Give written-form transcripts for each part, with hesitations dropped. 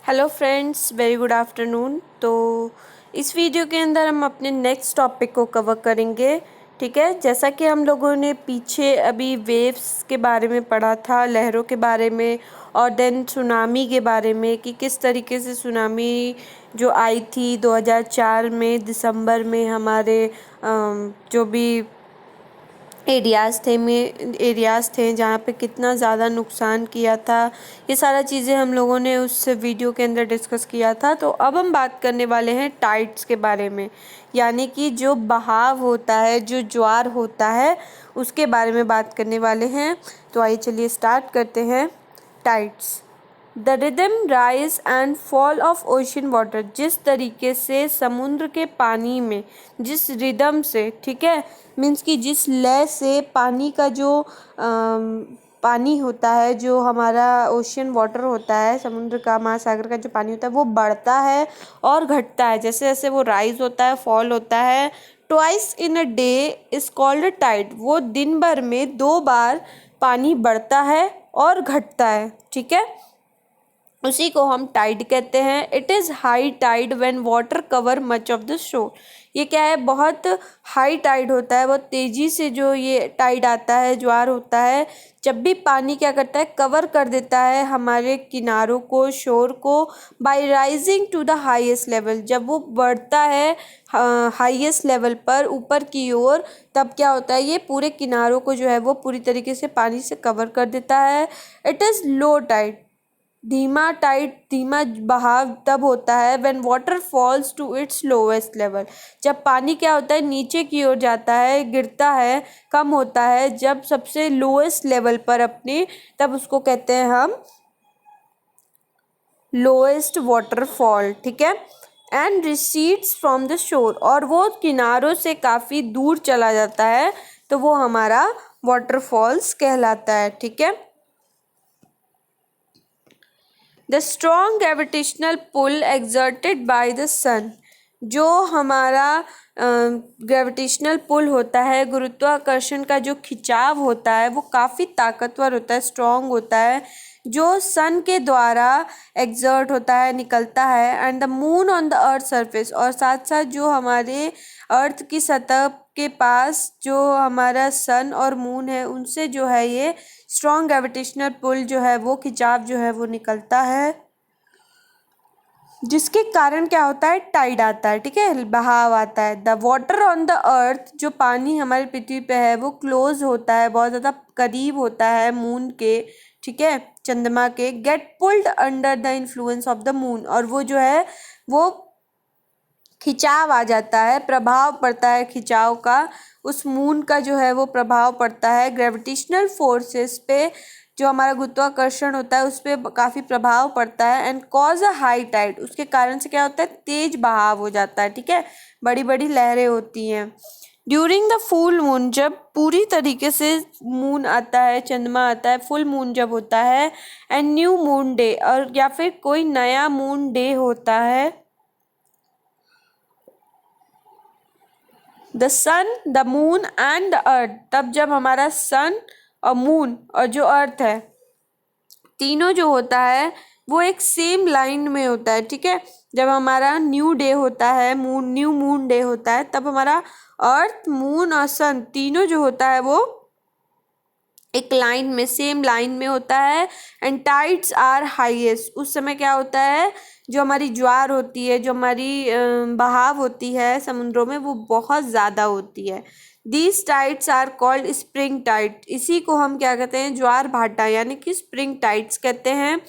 Hello friends, very good afternoon. तो इस video के अंदर हम अपने नेक्स्ट टॉपिक को कवर करेंगे। ठीक है, जैसा कि हम लोगों ने पीछे अभी वेव्स के बारे में पढ़ा था, लहरों के बारे में, और देन सुनामी के बारे में कि किस तरीके से सुनामी जो आई थी 2004 में दिसंबर में हमारे जो भी एरियाज़ थे जहाँ पे कितना ज़्यादा नुकसान किया था। ये सारा चीज़ें हम लोगों ने उस वीडियो के अंदर डिस्कस किया था। तो अब हम बात करने वाले हैं टाइड्स के बारे में, यानी कि जो बहाव होता है, जो ज्वार होता है, उसके बारे में बात करने वाले हैं। तो आइए चलिए स्टार्ट करते हैं। Tides, the rhythm rise and fall of ocean water, जिस तरीके से समुद्र के पानी में जिस रिदम से, ठीक है, मीन्स कि जिस लय से पानी का जो पानी होता है, जो हमारा ओशन वाटर होता है, समुद्र का, महासागर का जो पानी होता है, वो बढ़ता है और घटता है। जैसे जैसे वो राइज होता है, फॉल होता है। Twice in a day is called tide, वो दिन भर में 2 बार पानी बढ़ता है और घटता है। ठीक है, उसी को हम टाइड कहते हैं। It is high tide when water cover much of the shore. ये क्या है, बहुत हाई टाइड होता है, बहुत तेज़ी से जो ये टाइड आता है, ज्वार होता है, जब भी पानी क्या करता है, कवर कर देता है हमारे किनारों को, शोर को, by rising to the highest level. जब वो बढ़ता है हाईएस्ट लेवल पर, ऊपर की ओर, तब क्या होता है, ये पूरे किनारों को जो है वो पूरी तरीके से पानी से कवर कर देता है। इट इज़ लो टाइड, धीमा बहाव तब होता है when water falls to its lowest level. जब पानी क्या होता है, नीचे की ओर जाता है, गिरता है, कम होता है, जब सबसे लोएस्ट लेवल पर अपने, तब उसको कहते हैं हम लोएस्ट वाटरफॉल। ठीक है, and recedes from the shore, और वो किनारों से काफ़ी दूर चला जाता है, तो वो हमारा वाटरफॉल्स कहलाता है। ठीक है, the strong gravitational pull exerted by the sun, जो हमारा ग्रेविटेशनल पुल होता है, गुरुत्वाकर्षण का जो खिंचाव होता है, वो काफ़ी ताकतवर होता है, स्ट्रॉन्ग होता है, जो सन के द्वारा एक्सर्ट होता है, निकलता है। And the moon on the earth surface, और साथ साथ जो हमारे अर्थ की सतह के पास जो हमारा सन और मून है, उनसे जो है ये स्ट्रॉन्ग ग्रेविटेशनल पुल जो है, वो खिंचाव जो है वो निकलता है, जिसके कारण क्या होता है, टाइड आता है। ठीक है, बहाव आता है। The water on the earth, जो पानी हमारी पृथ्वी पे है, वो क्लोज होता है, बहुत ज़्यादा करीब होता है मून के, ठीक है, चंद्रमा के, get pulled under the influence of the moon, और वो जो है वो खिंचाव आ जाता है, प्रभाव पड़ता है खिंचाव का, उस मून का जो है वो प्रभाव पड़ता है ग्रेविटेशनल फोर्सेस पे, जो हमारा गुरुत्वाकर्षण होता है उस पर काफ़ी प्रभाव पड़ता है। And cause a high tide, उसके कारण से क्या होता है, तेज बहाव हो जाता है। ठीक है, बड़ी बड़ी लहरें होती हैं। ड्यूरिंग द फुल मून, जब पूरी तरीके से मून आता है, चंद्रमा आता है, फुल मून जब होता है, एंड न्यू मून डे, और या फिर कोई नया मून डे होता है, the sun, the moon and the earth, तब जब हमारा सन और मून और जो अर्थ है, तीनों जो होता है वो एक सेम लाइन में होता है। ठीक है, जब हमारा न्यू डे होता है, न्यू मून डे होता है, तब हमारा अर्थ, मून और सन तीनों जो होता है वो एक लाइन में, सेम लाइन में होता है। एंड टाइड्स आर हाईएस्ट, उस समय क्या होता है, जो हमारी ज्वार होती है, जो हमारी बहाव होती है समुद्रों में, वो बहुत ज़्यादा होती है। These tides are called spring tide, इसी को हम क्या कहते हैं, ज्वार भाटा, यानी कि स्प्रिंग टाइड्स कहते हैं।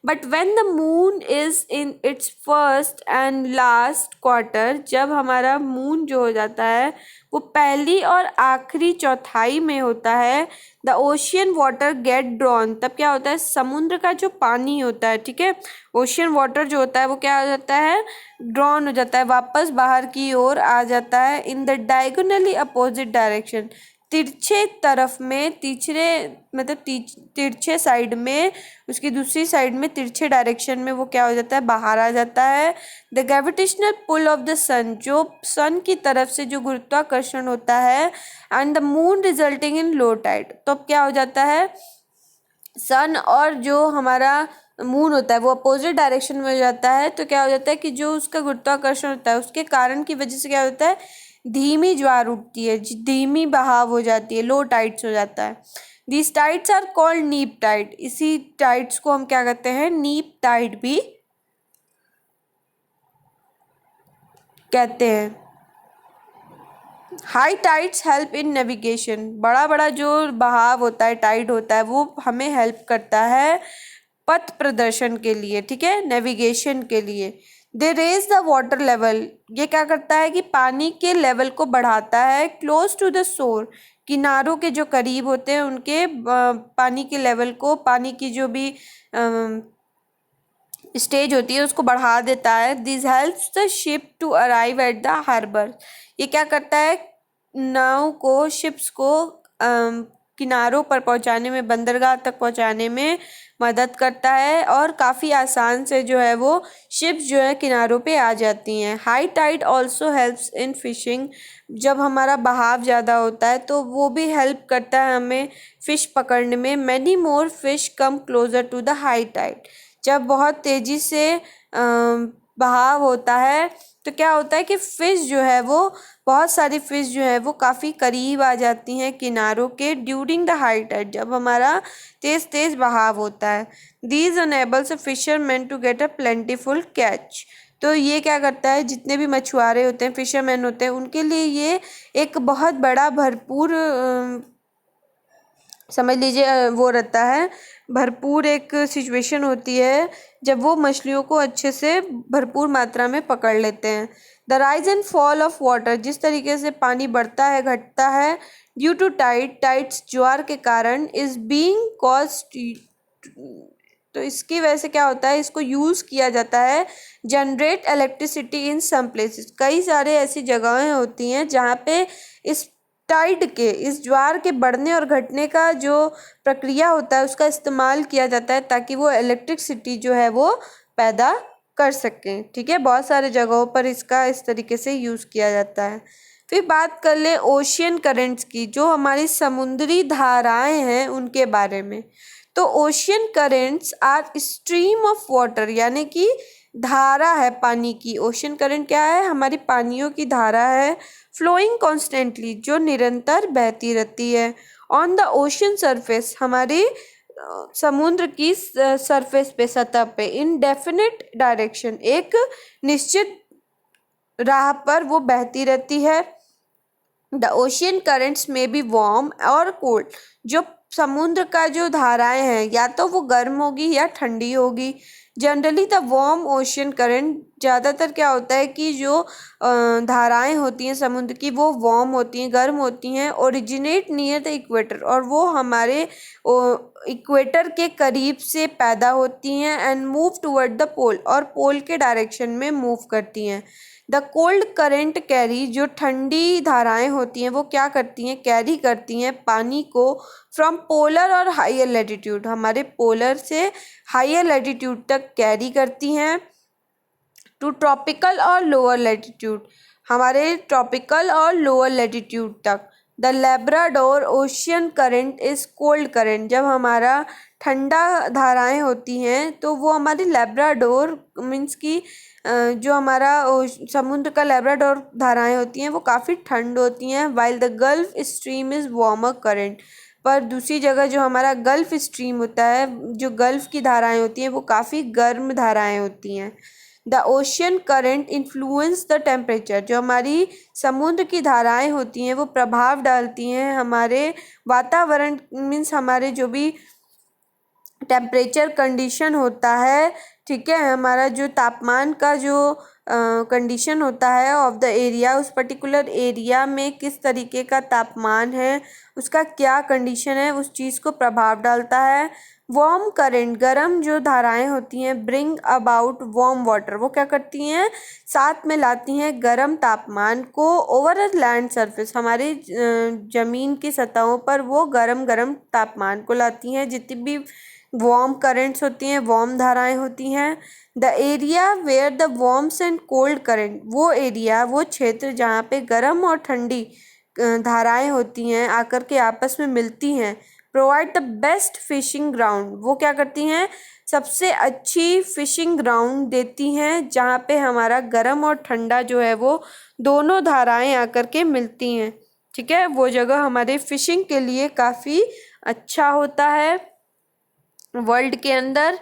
But when the moon is in its first and last quarter, जब हमारा मून जो हो जाता है वो पहली और आखिरी चौथाई में होता है, the ocean water get drawn, तब क्या होता है, समुद्र का जो पानी होता है, ठीक है, ओशियन वाटर जो होता है वो क्या हो जाता है, ड्रॉन हो जाता है, वापस बाहर की ओर आ जाता है, in the diagonally opposite direction, तिरछे तरफ में, तिरछे मतलब तिरछे साइड में, उसकी दूसरी साइड में तिरछे डायरेक्शन में वो क्या हो जाता है, बाहर आ जाता है। The gravitational pull of the sun, जो सन की तरफ से जो गुरुत्वाकर्षण होता है, and the moon resulting in low tide, तो अब क्या हो जाता है, सन और जो हमारा मून होता है वो अपोजिट डायरेक्शन में हो जाता है, तो क्या हो जाता है कि जो उसका गुरुत्वाकर्षण होता है उसके कारण की वजह से क्या होता है, धीमी ज्वार उठती है, धीमी बहाव हो जाती है, लो टाइड्स हो जाता है। दीज टाइड्स आर कॉल्ड नीप टाइड। इसी टाइड्स को हम क्या कहते हैं, नीप टाइड भी कहते हैं। High tides help in navigation. बड़ा बड़ा जो बहाव होता है, टाइड होता है, वो हमें हेल्प करता है पथ प्रदर्शन के लिए, ठीक है, नेविगेशन के लिए। They raise the water level. ये क्या करता है कि पानी के लेवल को बढ़ाता है। Close to the shore. किनारों के जो करीब होते हैं उनके पानी के लेवल को, पानी की जो भी स्टेज होती है उसको बढ़ा देता है। This helps the ship to arrive at the harbour. ये क्या करता है, नाव को, शिप्स को किनारों पर पहुंचाने में, बंदरगाह तक पहुंचाने में मदद करता है, और काफ़ी आसान से जो है वो शिप्स जो है किनारों पे आ जाती हैं। High tide also helps in fishing. जब हमारा बहाव ज़्यादा होता है तो वो भी हेल्प करता है हमें फ़िश पकड़ने में। Many more fish come closer to the high tide. जब बहुत तेज़ी से बहाव होता है तो क्या होता है कि फ़िश जो है वो, बहुत सारी फ़िश जो है वो काफ़ी करीब आ जाती हैं किनारों के ड्यूरिंग द हाई टाइड, जब हमारा तेज़ तेज़ बहाव होता है। These enables fisherman to get a plentiful catch. तो ये क्या करता है, जितने भी मछुआरे होते हैं, फिशरमैन होते हैं, उनके लिए ये एक बहुत बड़ा भरपूर समझ लीजिए वो रहता है, भरपूर एक सिचुएशन होती है जब वो मछलियों को अच्छे से भरपूर मात्रा में पकड़ लेते हैं। The rise and fall of water. जिस तरीके से पानी बढ़ता है, घटता है, ड्यू टू टाइड्स, ज्वार के कारण, इज बीइंग कॉज्ड। तो इसकी वजह से क्या होता है, इसको यूज़ किया जाता है generate electricity in some places. कई सारे ऐसी जगहें होती हैं जहाँ पे इस टाइड के, इस ज्वार के बढ़ने और घटने का जो प्रक्रिया होता है उसका इस्तेमाल किया जाता है ताकि वो इलेक्ट्रिसिटी जो है वो पैदा कर सकें, ठीक है। बहुत सारे जगहों पर इसका इस तरीके से यूज़ किया जाता है। फिर बात कर लें ओशियन करेंट्स की, जो हमारी समुद्री धाराएं हैं उनके बारे में। तो ocean currents are stream of water, यानी कि धारा है पानी की। ओशियन करंट क्या है, हमारी पानियों की धारा है। फ्लोइंग कॉन्स्टेंटली, जो निरंतर बहती रहती है। ऑन द ओशियन सरफेस, हमारी समुद्र की सरफेस पे, सतह पे। इन डेफिनेट डायरेक्शन, एक निश्चित राह पर वो बहती रहती है। द ओशियन करेंट्स में बी वार्म और कोल्ड। जो समुद्र का जो धाराएं हैं, या तो वो गर्म होगी या ठंडी होगी। Generally the warm ocean current, ज़्यादातर क्या होता है कि जो धाराएं होती हैं समुद्र की वो वार्म होती हैं, गर्म होती हैं। ओरिजिनेट नियर द इक्वेटर, और वो हमारे इक्वेटर के करीब से पैदा होती हैं। एंड मूव टूवर्ड द पोल, और पोल के डायरेक्शन में मूव करती हैं। द कोल्ड करेंट कैरी, जो ठंडी धाराएं होती हैं वो क्या करती हैं, कैरी करती हैं पानी को फ्रॉम पोलर और हायर लैटिट्यूड, हमारे पोलर से हायर लैटिट्यूड तक कैरी करती हैं, टू ट्रॉपिकल और लोअर लैटिट्यूड, हमारे ट्रॉपिकल और लोअर लैटिट्यूड तक। The Labrador ocean current is cold current. जब हमारा ठंडा धाराएं होती हैं तो वो हमारी लैब्राडोर मीन्स की जो हमारा समुद्र का लैब्राडोर धाराएं होती हैं वो काफ़ी ठंड होती हैं। While the gulf stream is warmer current. पर दूसरी जगह जो हमारा गल्फ स्ट्रीम होता है, जो गल्फ की धाराएं होती हैं वो काफ़ी गर्म धाराएं होती हैं। The ocean current influence the temperature. जो हमारी समुद्र की धाराएं होती हैं वो प्रभाव डालती हैं हमारे वातावरण मीन्स हमारे जो भी टेम्परेचर कंडीशन होता है, ठीक है, हमारा जो तापमान का जो कंडीशन होता है ऑफ द एरिया, उस पर्टिकुलर एरिया में किस तरीके का तापमान है, उसका क्या कंडीशन है, उस चीज़ को प्रभाव डालता है। वार्म करंट, गर्म जो धाराएं होती हैं, ब्रिंग अबाउट वार्म वाटर, वो क्या करती हैं, साथ में लाती हैं गर्म तापमान को। ओवर अ लैंड सरफेस, हमारी ज़मीन की सतहों पर वो गर्म गर्म तापमान को लाती हैं। जितनी भी वार्म करंट्स होती हैं, वार्म धाराएं होती हैं। The area where the warms and cold current, वो एरिया, वो क्षेत्र जहाँ पे गर्म और ठंडी धाराएं होती हैं आकर के आपस में मिलती हैं, provide the best fishing ground, वो क्या करती हैं, सबसे अच्छी फिशिंग ग्राउंड देती हैं जहाँ पे हमारा गर्म और ठंडा जो है वो दोनों धाराएं आकर के मिलती हैं। ठीक है, वो जगह हमारे फिशिंग के लिए काफ़ी अच्छा होता है। वर्ल्ड के अंदर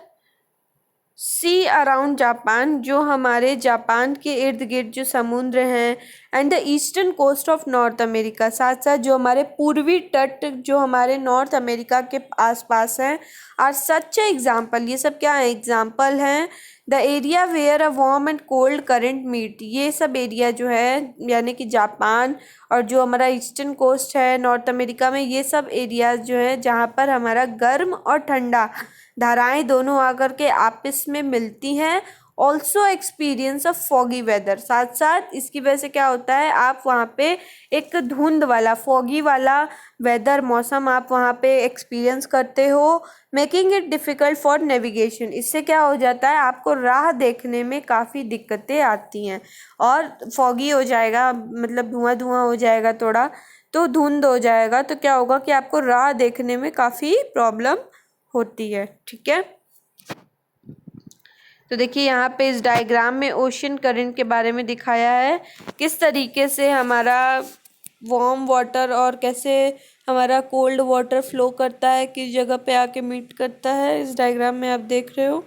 सी अराउंड जापान, जो हमारे जापान के इर्द गिर्द जो समुद्र हैं, and the eastern coast of North America, साथ साथ जो हमारे पूर्वी तट जो हमारे नॉर्थ अमेरिका के आसपास हैं, आर सच एग्जाम्पल, ये सब क्या है, एग्जाम्पल हैं। The area where a warm and cold current meet, ये सब एरिया जो है यानी कि जापान और जो हमारा ईस्टर्न कोस्ट है नॉर्थ अमेरिका में, ये सब एरियाज जो है जहाँ पर हमारा गर्म और ठंडा धाराएं दोनों आकर के आपस में मिलती हैं। Also experience of foggy weather, साथ साथ इसकी वजह से क्या होता है, आप वहाँ पे एक धुंध वाला फॉगी वाला वेदर मौसम आप वहाँ पे एक्सपीरियंस करते हो। Making it difficult for navigation, इससे क्या हो जाता है, आपको राह देखने में काफ़ी दिक्कतें आती हैं। और फॉगी हो जाएगा मतलब धुआं धुआं हो जाएगा थोड़ा, तो धुंध हो जाएगा, तो क्या होगा कि आपको राह देखने में काफ़ी प्रॉब्लम होती है। ठीक है, तो देखिए यहाँ पे इस डायग्राम में ओशन करंट के बारे में दिखाया है, किस तरीके से हमारा वार्म वाटर और कैसे हमारा कोल्ड वाटर फ्लो करता है, किस जगह पे आके मीट करता है, इस डायग्राम में आप देख रहे हो।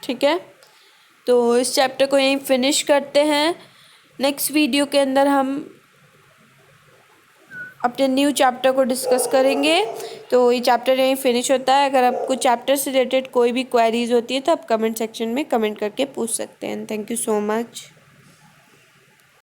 ठीक है, तो इस चैप्टर को यहीं फिनिश करते हैं। नेक्स्ट वीडियो के अंदर हम अपने न्यू चैप्टर को डिस्कस करेंगे। तो ये चैप्टर यहीं फिनिश होता है। अगर आपको चैप्टर से रिलेटेड कोई भी क्वेरीज होती है तो आप कमेंट सेक्शन में कमेंट करके पूछ सकते हैं। Thank you so much.